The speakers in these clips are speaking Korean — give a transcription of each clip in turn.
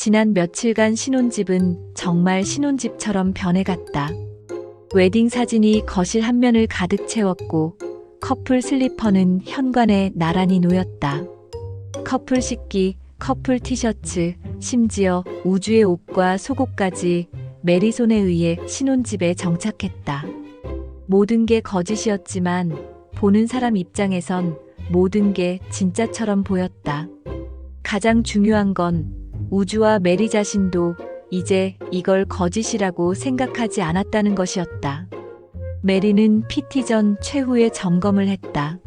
지난 며칠간 신혼집은 정말 신혼집처럼 변해갔다. 웨딩 사진이 거실 한 면을 가득 채웠고 커플 슬리퍼는 현관에 나란히 놓였다. 커플 식기, 커플 티셔츠, 심지어 우주의 옷과 속옷까지 메리 손에 의해 신혼집에 정착했다. 모든 게 거짓이었지만 보는 사람 입장에선 모든 게 진짜처럼 보였다. 가장 중요한 건 우주와 메리 자신도 이제 이걸 거짓이라고 생각하지 않았다는 것이었다. 메리는 PT 전 최후의 점검을 했다.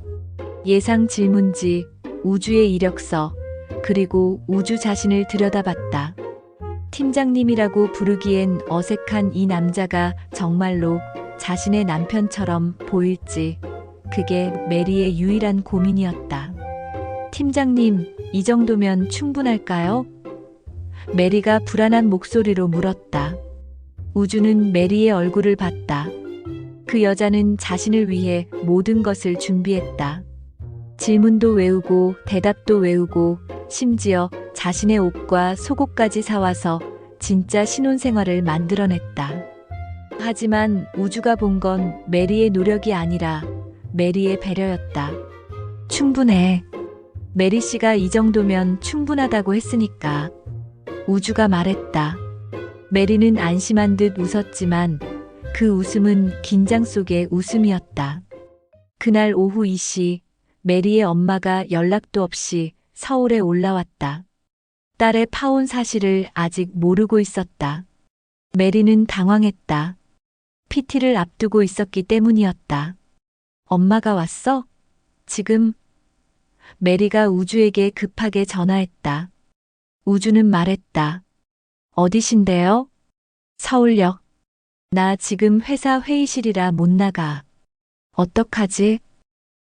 예상 질문지, 우주의 이력서, 그리고 우주 자신을 들여다봤다. 팀장님이라고 부르기엔 어색한 이 남자가 정말로 자신의 남편처럼 보일지, 그게 메리의 유일한 고민이었다. 팀장님, 이 정도면 충분할까요? 메리가 불안한 목소리로 물었다. 우주는 메리의 얼굴을 봤다. 그 여자는 자신을 위해 모든 것을 준비했다. 질문도 외우고 대답도 외우고 심지어 자신의 옷과 속옷까지 사와서 진짜 신혼생활을 만들어냈다. 하지만 우주가 본 건 메리의 노력이 아니라 메리의 배려였다. 충분해. 메리 씨가 이 정도면 충분하다고 했으니까. 우주가 말했다. 메리는 안심한 듯 웃었지만 그 웃음은 긴장 속의 웃음이었다. 그날 오후 2시 메리의 엄마가 연락도 없이 서울에 올라왔다. 딸의 파혼 사실을 아직 모르고 있었다. 메리는 당황했다. PT를 앞두고 있었기 때문이었다. 엄마가 왔어? 지금? 메리가 우주에게 급하게 전화했다. 우주는 말했다. 어디신데요? 서울역. 나 지금 회사 회의실이라 못 나가. 어떡하지?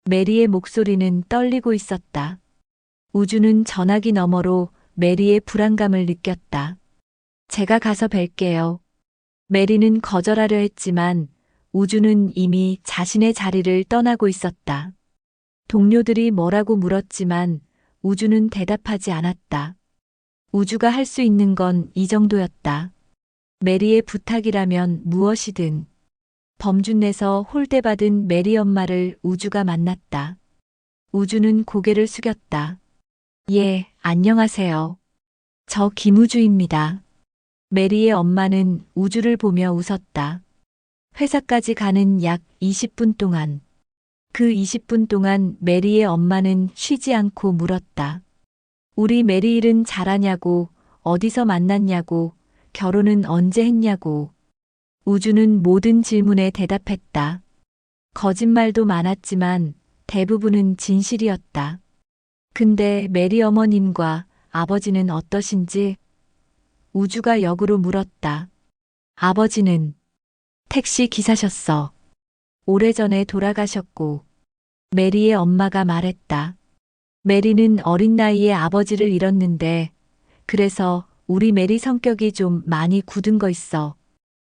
메리의 목소리는 떨리고 있었다. 우주는 전화기 너머로 메리의 불안감을 느꼈다. 제가 가서 뵐게요. 메리는 거절하려 했지만 우주는 이미 자신의 자리를 떠나고 있었다. 동료들이 뭐라고 물었지만 우주는 대답하지 않았다. 우주가 할 수 있는 건 이 정도였다. 메리의 부탁이라면 무엇이든. 범준내서 홀대받은 메리 엄마를 우주가 만났다. 우주는 고개를 숙였다. 예, 안녕하세요. 저 김우주입니다. 메리의 엄마는 우주를 보며 웃었다. 회사까지 가는 약 20분 동안. 그 20분 동안 메리의 엄마는 쉬지 않고 물었다. 우리 메리 일은 잘하냐고, 어디서 만났냐고, 결혼은 언제 했냐고. 우주는 모든 질문에 대답했다. 거짓말도 많았지만 대부분은 진실이었다. 근데 메리 어머님과 아버지는 어떠신지? 우주가 역으로 물었다. 아버지는 택시 기사셨어. 오래전에 돌아가셨고. 메리의 엄마가 말했다. 메리는 어린 나이에 아버지를 잃었는데 그래서 우리 메리 성격이 좀 많이 굳은 거 있어.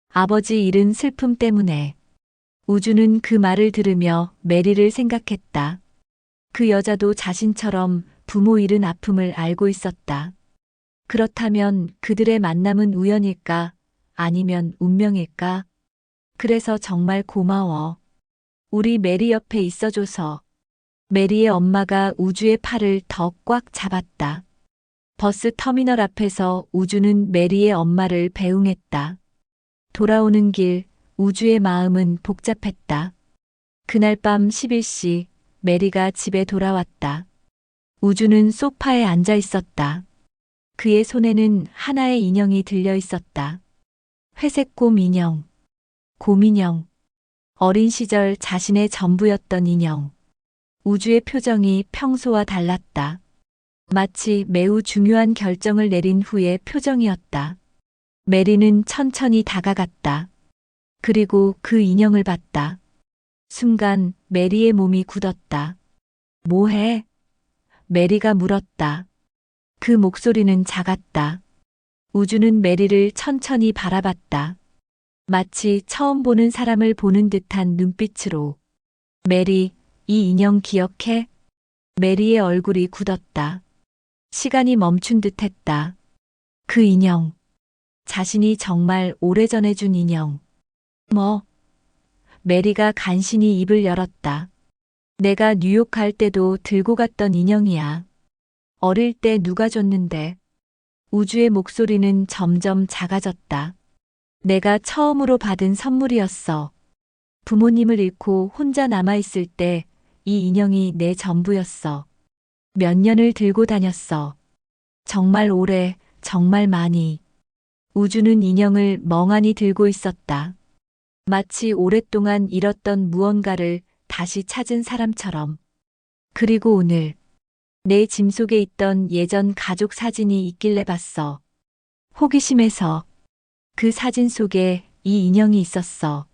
아버지 잃은 슬픔 때문에. 우주는 그 말을 들으며 메리를 생각했다. 그 여자도 자신처럼 부모 잃은 아픔을 알고 있었다. 그렇다면 그들의 만남은 우연일까? 아니면 운명일까? 그래서 정말 고마워. 우리 메리 옆에 있어줘서. 메리의 엄마가 우주의 팔을 더 꽉 잡았다. 버스 터미널 앞에서 우주는 메리의 엄마를 배웅했다. 돌아오는 길 우주의 마음은 복잡했다. 그날 밤 11시 메리가 집에 돌아왔다. 우주는 소파에 앉아 있었다. 그의 손에는 하나의 인형이 들려 있었다. 회색 곰 인형. 곰 인형. 어린 시절 자신의 전부였던 인형. 우주의 표정이 평소와 달랐다. 마치 매우 중요한 결정을 내린 후의 표정이었다. 메리는 천천히 다가갔다. 그리고 그 인형을 봤다. 순간 메리의 몸이 굳었다. 뭐해? 메리가 물었다. 그 목소리는 작았다. 우주는 메리를 천천히 바라봤다. 마치 처음 보는 사람을 보는 듯한 눈빛으로. 메리, 이 인형 기억해? 메리의 얼굴이 굳었다. 시간이 멈춘 듯 했다. 그 인형. 자신이 정말 오래전에 준 인형. 뭐? 메리가 간신히 입을 열었다. 내가 뉴욕 갈 때도 들고 갔던 인형이야. 어릴 때 누가 줬는데. 우주의 목소리는 점점 작아졌다. 내가 처음으로 받은 선물이었어. 부모님을 잃고 혼자 남아있을 때 이 인형이 내 전부였어. 몇 년을 들고 다녔어. 정말 오래, 정말 많이. 우주는 인형을 멍하니 들고 있었다. 마치 오랫동안 잃었던 무언가를 다시 찾은 사람처럼. 그리고 오늘 내 짐 속에 있던 예전 가족 사진이 있길래 봤어. 호기심에서 그 사진 속에 이 인형이 있었어.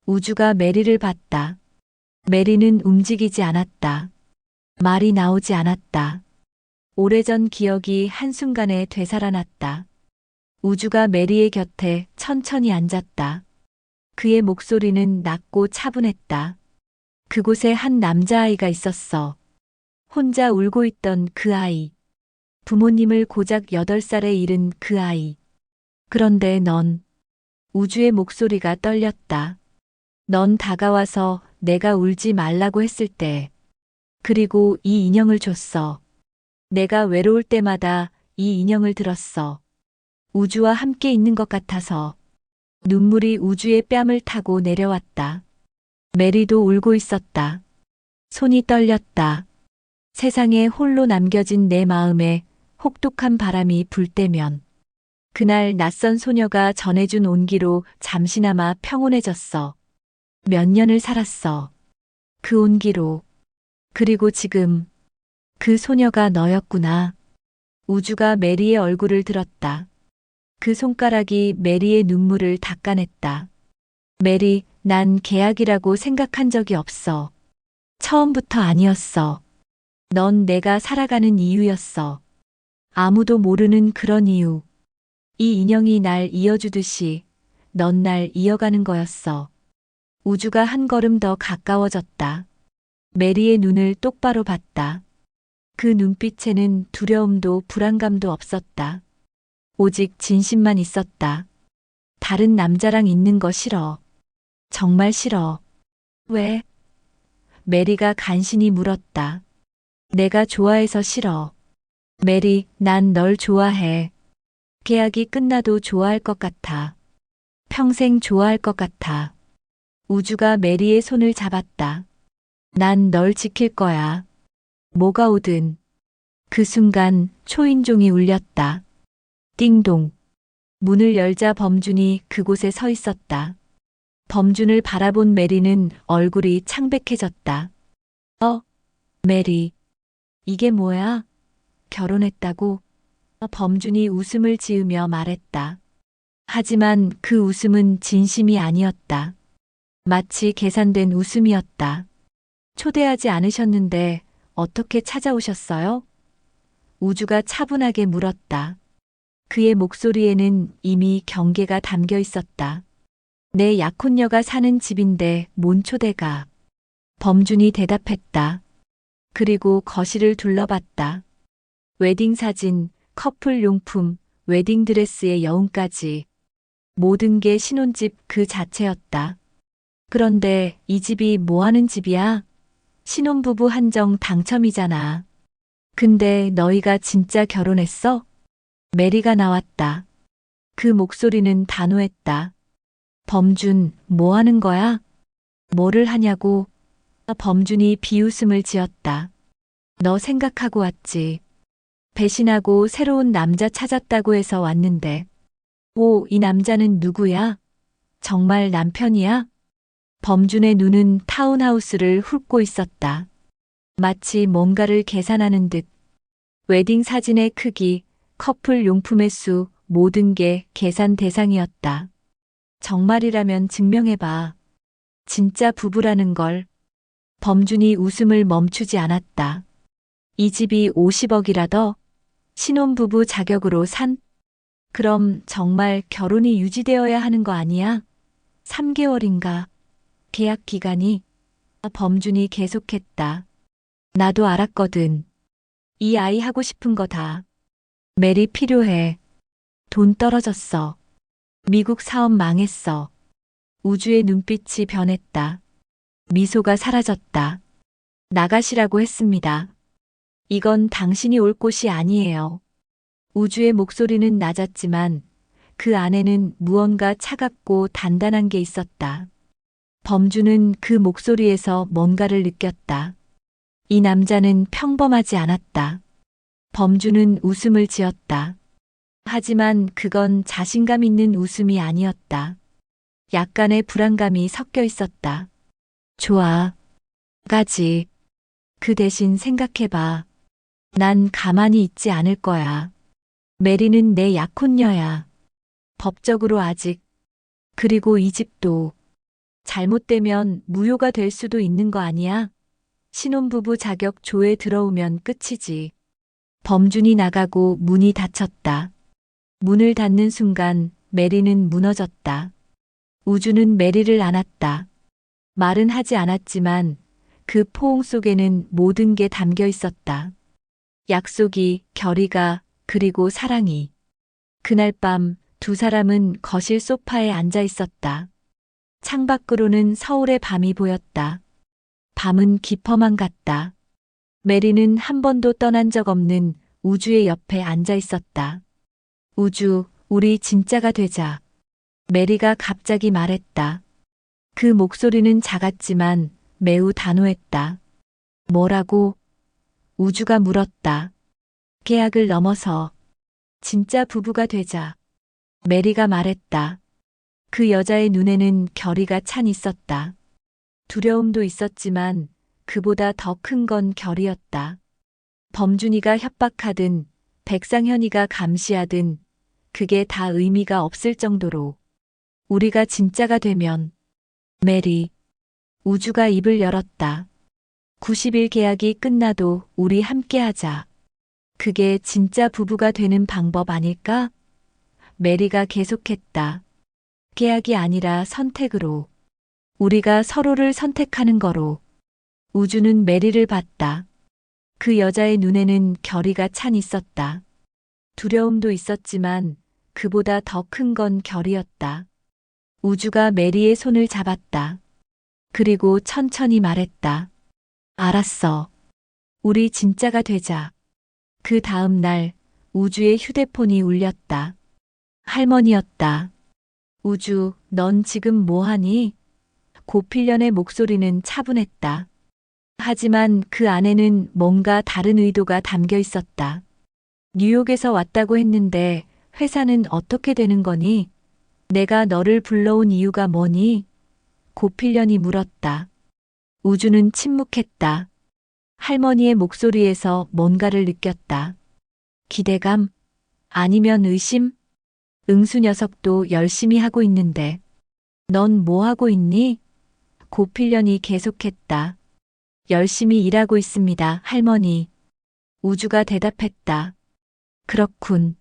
우주가 메리를 봤다. 메리는 움직이지 않았다. 말이 나오지 않았다. 오래전 기억이 한순간에 되살아났다. 우주가 메리의 곁에 천천히 앉았다. 그의 목소리는 낮고 차분했다. 그곳에 한 남자아이가 있었어. 혼자 울고 있던 그 아이. 부모님을 고작 8살에 잃은 그 아이. 그런데 넌, 우주의 목소리가 떨렸다. 넌 다가와서 내가 울지 말라고 했을 때, 그리고 이 인형을 줬어. 내가 외로울 때마다 이 인형을 들었어. 우주와 함께 있는 것 같아서. 눈물이 우주의 뺨을 타고 내려왔다. 메리도 울고 있었다. 손이 떨렸다. 세상에 홀로 남겨진 내 마음에 혹독한 바람이 불 때면 그날 낯선 소녀가 전해준 온기로 잠시나마 평온해졌어. 몇 년을 살았어. 그 온기로. 그리고 지금 그 소녀가 너였구나. 우주가 메리의 얼굴을 들었다. 그 손가락이 메리의 눈물을 닦아냈다. 메리, 난 계약이라고 생각한 적이 없어. 처음부터 아니었어. 넌 내가 살아가는 이유였어. 아무도 모르는 그런 이유. 이 인형이 날 이어주듯이 넌 날 이어가는 거였어. 우주가 한 걸음 더 가까워졌다. 메리의 눈을 똑바로 봤다. 그 눈빛에는 두려움도 불안감도 없었다. 오직 진심만 있었다. 다른 남자랑 있는 거 싫어. 정말 싫어. 왜? 메리가 간신히 물었다. 내가 좋아해서 싫어. 메리, 난 널 좋아해. 계약이 끝나도 좋아할 것 같아. 평생 좋아할 것 같아. 우주가 메리의 손을 잡았다. 난 널 지킬 거야. 뭐가 오든. 그 순간 초인종이 울렸다. 띵동. 문을 열자 범준이 그곳에 서 있었다. 범준을 바라본 메리는 얼굴이 창백해졌다. 메리. 이게 뭐야? 결혼했다고? 범준이 웃음을 지으며 말했다. 하지만 그 웃음은 진심이 아니었다. 마치 계산된 웃음이었다. 초대하지 않으셨는데 어떻게 찾아오셨어요? 우주가 차분하게 물었다. 그의 목소리에는 이미 경계가 담겨 있었다. 내 약혼녀가 사는 집인데 뭔 초대가. 범준이 대답했다. 그리고 거실을 둘러봤다. 웨딩 사진, 커플 용품, 웨딩드레스의 여운까지. 모든 게 신혼집 그 자체였다. 그런데 이 집이 뭐 하는 집이야? 신혼부부 한정 당첨이잖아. 근데 너희가 진짜 결혼했어? 메리가 나왔다. 그 목소리는 단호했다. 범준, 뭐 하는 거야? 뭐를 하냐고? 범준이 비웃음을 지었다. 너 생각하고 왔지. 배신하고 새로운 남자 찾았다고 해서 왔는데. 오, 이 남자는 누구야? 정말 남편이야? 범준의 눈은 타운하우스를 훑고 있었다. 마치 뭔가를 계산하는 듯. 웨딩 사진의 크기, 커플 용품의 수, 모든 게 계산 대상이었다. 정말이라면 증명해봐. 진짜 부부라는 걸. 범준이 웃음을 멈추지 않았다. 이 집이 50억이라더? 신혼부부 자격으로 산? 그럼 정말 결혼이 유지되어야 하는 거 아니야? 3개월인가? 계약 기간이? 범준이 계속했다. 나도 알았거든. 이 아이 하고 싶은 거 다. 메리 필요해. 돈 떨어졌어. 미국 사업 망했어. 우주의 눈빛이 변했다. 미소가 사라졌다. 나가시라고 했습니다. 이건 당신이 올 곳이 아니에요. 우주의 목소리는 낮았지만 그 안에는 무언가 차갑고 단단한 게 있었다. 범주는 그 목소리에서 뭔가를 느꼈다. 이 남자는 평범하지 않았다. 범주는 웃음을 지었다. 하지만 그건 자신감 있는 웃음이 아니었다. 약간의 불안감이 섞여 있었다. 좋아. 가지. 그 대신 생각해봐. 난 가만히 있지 않을 거야. 메리는 내 약혼녀야. 법적으로 아직. 그리고 이 집도. 잘못되면 무효가 될 수도 있는 거 아니야? 신혼부부 자격 조에 들어오면 끝이지. 범준이 나가고 문이 닫혔다. 문을 닫는 순간 메리는 무너졌다. 우주는 메리를 안았다. 말은 하지 않았지만 그 포옹 속에는 모든 게 담겨 있었다. 약속이, 결의가, 그리고 사랑이. 그날 밤 두 사람은 거실 소파에 앉아 있었다. 창밖으로는 서울의 밤이 보였다. 밤은 깊어만 갔다. 메리는 한 번도 떠난 적 없는 우주의 옆에 앉아 있었다. 우주, 우리 진짜가 되자. 메리가 갑자기 말했다. 그 목소리는 작았지만 매우 단호했다. 뭐라고? 우주가 물었다. 계약을 넘어서 진짜 부부가 되자. 메리가 말했다. 그 여자의 눈에는 결의가 찬 있었다. 두려움도 있었지만 그보다 더 큰 건 결의였다. 범준이가 협박하든 백상현이가 감시하든 그게 다 의미가 없을 정도로 우리가 진짜가 되면 메리, 우주가 입을 열었다. 90일 계약이 끝나도 우리 함께하자. 그게 진짜 부부가 되는 방법 아닐까? 메리가 계속했다. 계약이 아니라 선택으로. 우리가 서로를 선택하는 거로. 우주는 메리를 봤다. 그 여자의 눈에는 결의가 찬 있었다. 두려움도 있었지만 그보다 더 큰 건 결의였다. 우주가 메리의 손을 잡았다. 그리고 천천히 말했다. 알았어. 우리 진짜가 되자. 그 다음 날 우주의 휴대폰이 울렸다. 할머니였다. 우주, 넌 지금 뭐하니? 고필련의 목소리는 차분했다. 하지만 그 안에는 뭔가 다른 의도가 담겨 있었다. 뉴욕에서 왔다고 했는데 회사는 어떻게 되는 거니? 내가 너를 불러온 이유가 뭐니? 고필련이 물었다. 우주는 침묵했다. 할머니의 목소리에서 뭔가를 느꼈다. 기대감? 아니면 의심? 응수 녀석도 열심히 하고 있는데. 넌 뭐 하고 있니? 고필련이 계속했다. 열심히 일하고 있습니다, 할머니. 우주가 대답했다. 그렇군.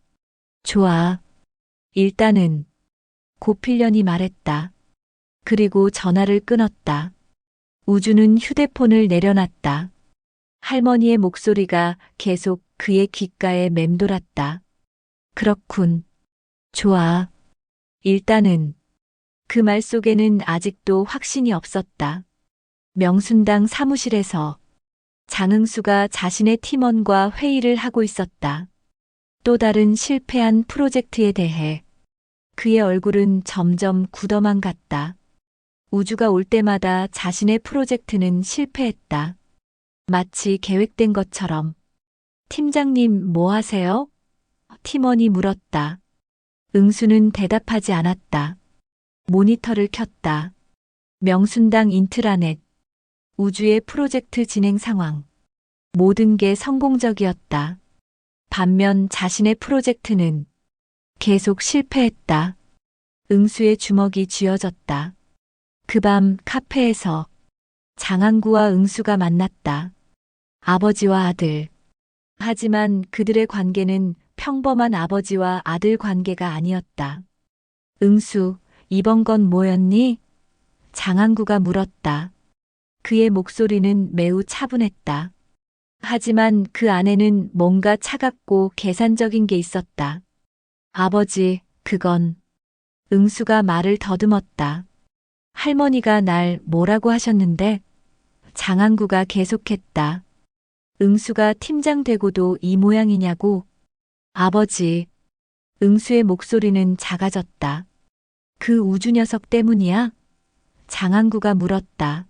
좋아. 일단은. 고필련이 말했다. 그리고 전화를 끊었다. 우주는 휴대폰을 내려놨다. 할머니의 목소리가 계속 그의 귓가에 맴돌았다. 그렇군. 좋아. 일단은. 그 말 속에는 아직도 확신이 없었다. 명순당 사무실에서 장응수가 자신의 팀원과 회의를 하고 있었다. 또 다른 실패한 프로젝트에 대해 그의 얼굴은 점점 굳어만 갔다. 우주가 올 때마다 자신의 프로젝트는 실패했다. 마치 계획된 것처럼. 팀장님, 뭐 하세요? 팀원이 물었다. 응수는 대답하지 않았다. 모니터를 켰다. 명순당 인트라넷. 우주의 프로젝트 진행 상황. 모든 게 성공적이었다. 반면 자신의 프로젝트는 계속 실패했다. 응수의 주먹이 쥐어졌다. 그 밤 카페에서 장항구와 응수가 만났다. 아버지와 아들. 하지만 그들의 관계는 평범한 아버지와 아들 관계가 아니었다. 응수, 이번 건 뭐였니? 장항구가 물었다. 그의 목소리는 매우 차분했다. 하지만 그 안에는 뭔가 차갑고 계산적인 게 있었다. 아버지, 그건. 응수가 말을 더듬었다. 할머니가 날 뭐라고 하셨는데? 장항구가 계속했다. 응수가 팀장 되고도 이 모양이냐고? 아버지. 응수의 목소리는 작아졌다. 그 우주 녀석 때문이야? 장항구가 물었다.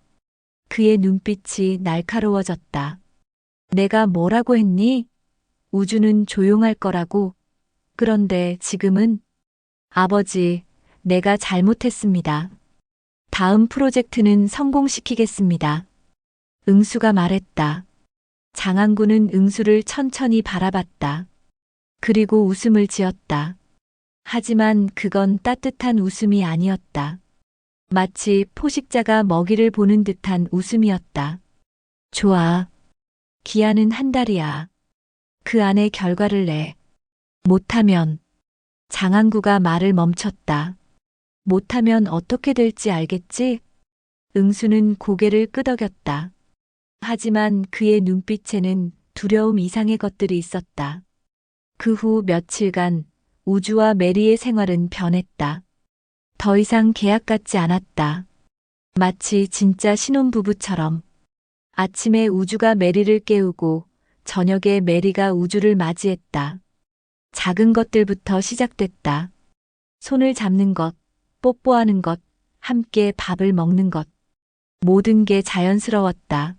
그의 눈빛이 날카로워졌다. 내가 뭐라고 했니? 우주는 조용할 거라고. 그런데 지금은? 아버지, 내가 잘못했습니다. 다음 프로젝트는 성공시키겠습니다. 응수가 말했다. 장항구는 응수를 천천히 바라봤다. 그리고 웃음을 지었다. 하지만 그건 따뜻한 웃음이 아니었다. 마치 포식자가 먹이를 보는 듯한 웃음이었다. 좋아. 기한은 한 달이야. 그 안에 결과를 내. 못하면. 장항구가 말을 멈췄다. 못하면 어떻게 될지 알겠지? 응수는 고개를 끄덕였다. 하지만 그의 눈빛에는 두려움 이상의 것들이 있었다. 그 후 며칠간 우주와 메리의 생활은 변했다. 더 이상 계약 같지 않았다. 마치 진짜 신혼부부처럼. 아침에 우주가 메리를 깨우고 저녁에 메리가 우주를 맞이했다. 작은 것들부터 시작됐다. 손을 잡는 것, 뽀뽀하는 것, 함께 밥을 먹는 것. 모든 게 자연스러웠다.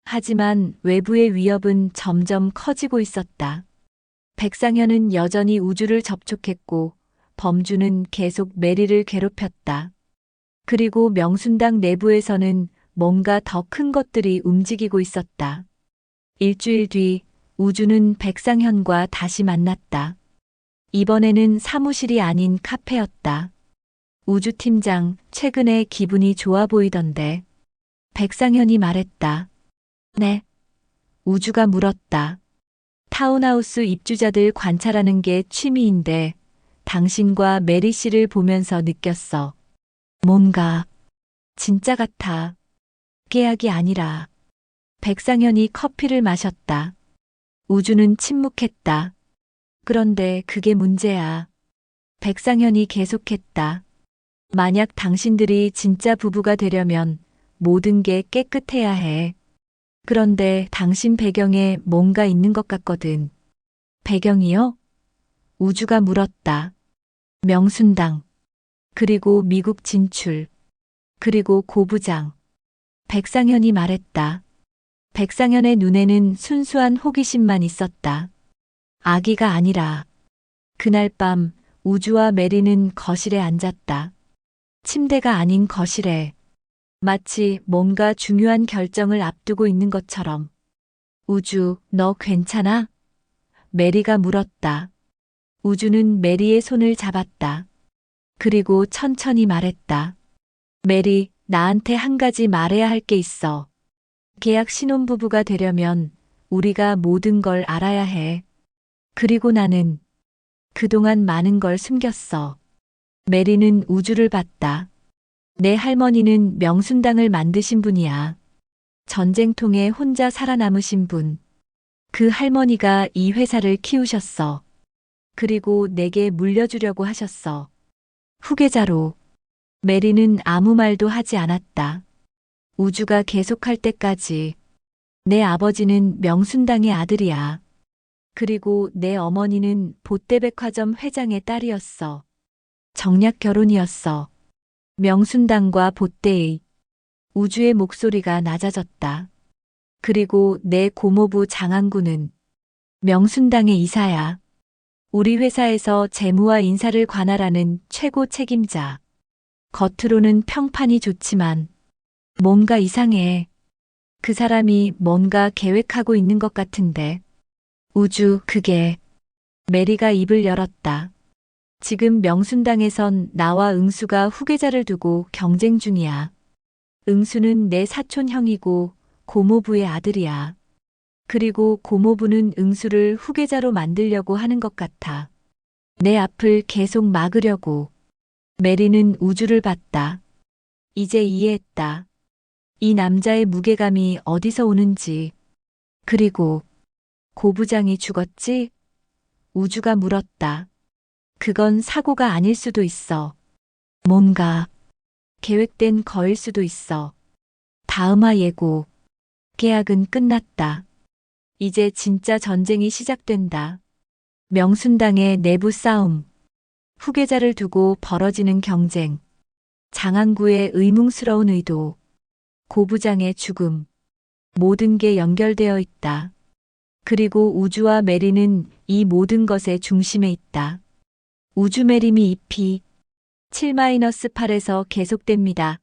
하지만 외부의 위협은 점점 커지고 있었다. 백상현은 여전히 우주를 접촉했고 범주는 계속 메리를 괴롭혔다. 그리고 명순당 내부에서는 뭔가 더 큰 것들이 움직이고 있었다. 일주일 뒤 우주는 백상현과 다시 만났다. 이번에는 사무실이 아닌 카페였다. 우주팀장, 최근에 기분이 좋아 보이던데. 백상현이 말했다. 네. 우주가 물었다. 타운하우스 입주자들 관찰하는 게 취미인데 당신과 메리 씨를 보면서 느꼈어. 뭔가 진짜 같아. 계약이 아니라. 백상현이 커피를 마셨다. 우주는 침묵했다. 그런데 그게 문제야. 백상현이 계속했다. 만약 당신들이 진짜 부부가 되려면 모든 게 깨끗해야 해. 그런데 당신 배경에 뭔가 있는 것 같거든. 배경이요? 우주가 물었다. 명순당. 그리고 미국 진출. 그리고 고부장. 백상현이 말했다. 백상현의 눈에는 순수한 호기심만 있었다. 아기가 아니라. 그날 밤 우주와 메리는 거실에 앉았다. 침대가 아닌 거실에. 마치 뭔가 중요한 결정을 앞두고 있는 것처럼. 우주, 너 괜찮아? 메리가 물었다. 우주는 메리의 손을 잡았다. 그리고 천천히 말했다. 메리, 나한테 한 가지 말해야 할 게 있어. 계약 신혼부부가 되려면 우리가 모든 걸 알아야 해. 그리고 나는 그동안 많은 걸 숨겼어. 메리는 우주를 봤다. 내 할머니는 명순당을 만드신 분이야. 전쟁통에 혼자 살아남으신 분. 그 할머니가 이 회사를 키우셨어. 그리고 내게 물려주려고 하셨어. 후계자로. 메리는 아무 말도 하지 않았다. 우주가 계속할 때까지. 내 아버지는 명순당의 아들이야. 그리고 내 어머니는 봇대백화점 회장의 딸이었어. 정략 결혼이었어. 명순당과 봇대의. 우주의 목소리가 낮아졌다. 그리고 내 고모부 장항구는 명순당의 이사야. 우리 회사에서 재무와 인사를 관할하는 최고 책임자. 겉으로는 평판이 좋지만 뭔가 이상해. 그 사람이 뭔가 계획하고 있는 것 같은데. 우주, 그게. 메리가 입을 열었다. 지금 명순당에선 나와 응수가 후계자를 두고 경쟁 중이야. 응수는 내 사촌 형이고 고모부의 아들이야. 그리고 고모부는 응수를 후계자로 만들려고 하는 것 같아. 내 앞을 계속 막으려고. 메리는 우주를 봤다. 이제 이해했다. 이 남자의 무게감이 어디서 오는지. 그리고 고부장이 죽었지? 우주가 물었다. 그건 사고가 아닐 수도 있어. 뭔가 계획된 거일 수도 있어. 다음화 예고. 계약은 끝났다. 이제 진짜 전쟁이 시작된다. 명순당의 내부 싸움. 후계자를 두고 벌어지는 경쟁. 장안구의 의문스러운 의도. 고부장의 죽음. 모든 게 연결되어 있다. 그리고 우주와 메리는 이 모든 것의 중심에 있다. 우주메리미 2피 7-8에서 계속됩니다.